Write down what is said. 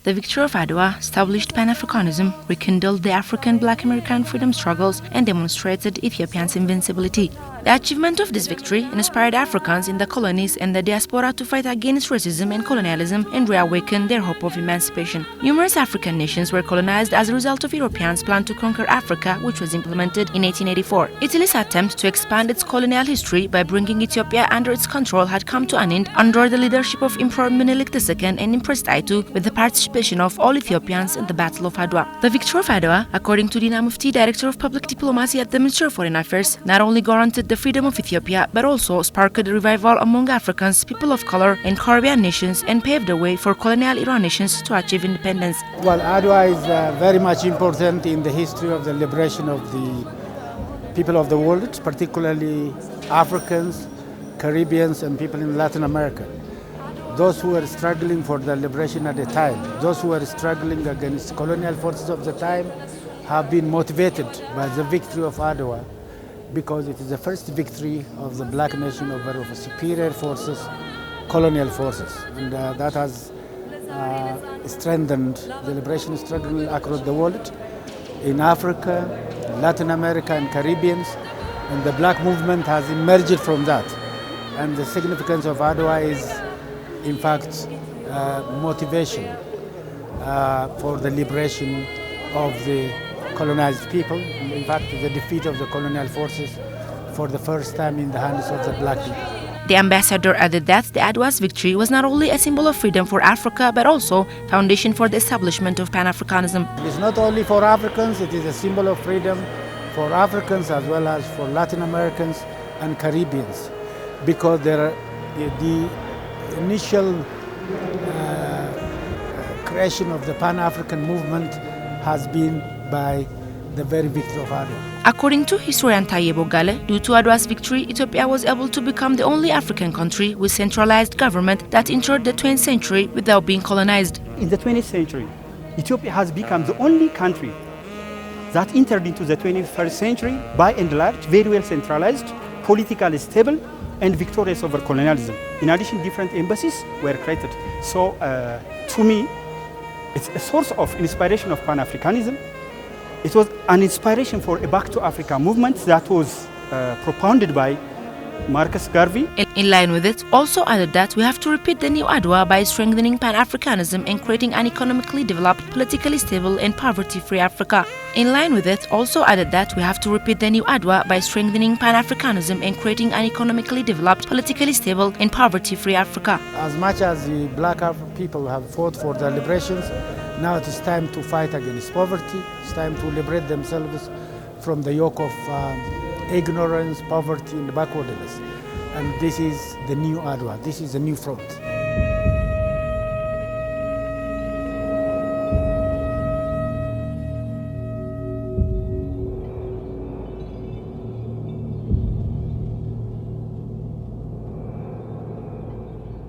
The victory of Adwa established Pan-Africanism, rekindled the African Black American freedom struggles, and demonstrated Ethiopia's invincibility. The achievement of this victory inspired Africans in the colonies and the diaspora to fight against racism and colonialism and reawaken their hope of emancipation. Numerous African nations were colonized as a result of Europeans' plan to conquer Africa, which was implemented in 1884. Italy's attempt to expand its colonial history by bringing Ethiopia under its control had come to an end under the leadership of Emperor Menelik II and Empress Taitu, with the participation of all Ethiopians in the Battle of Adwa. The victory of Adwa, according to Dina Mufti, Director of Public Diplomacy at the Ministry of Foreign Affairs, not only guaranteed the freedom of Ethiopia, but also sparked a revival among Africans, people of color, and Caribbean nations, and paved the way for colonial era nations to achieve independence. Well, Adwa is very much important in the history of the liberation of the people of the world, particularly Africans, Caribbeans, and people in Latin America. Those who were struggling for the liberation at the time, those who were struggling against colonial forces of the time, have been motivated by the victory of Adwa, because it is the first victory of the black nation over superior forces, colonial forces. And that has strengthened the liberation struggle across the world, in Africa, Latin America, and Caribbean. And the black movement has emerged from that. And the significance of Adwa is, in fact, motivation for the liberation of the colonized people. In fact, the defeat of the colonial forces for the first time in the hands of the black people. The ambassador added that the Adwa's victory was not only a symbol of freedom for Africa, but also foundation for the establishment of Pan-Africanism. It is not only for Africans, it is a symbol of freedom for Africans as well as for Latin Americans and Caribbeans, because there are the initial creation of the Pan-African movement has been by the very victory of Adwa. According to historian Taye Bogale, due to Adwa's victory, Ethiopia was able to become the only African country with centralized government that entered the 20th century without being colonized. In the 20th century, Ethiopia has become the only country that entered into the 21st century by and large very well centralized, politically stable, and victorious over colonialism. In addition, different embassies were created. So, to me, it's a source of inspiration of Pan-Africanism. It was an inspiration for a Back to Africa movement that was propounded by Marcus Garvey. In line with it, also added that we have to repeat the new Adwa by strengthening Pan-Africanism and creating an economically developed, politically stable, and poverty-free Africa. In line with it, also added that we have to repeat the new Adwa by strengthening Pan-Africanism and creating an economically developed, politically stable, and poverty-free Africa. As much as the black people have fought for their liberations, now it is time to fight against poverty. It's time to liberate themselves from the yoke of ignorance, poverty, and backwardness. And this is the new Adwa. This is the new front.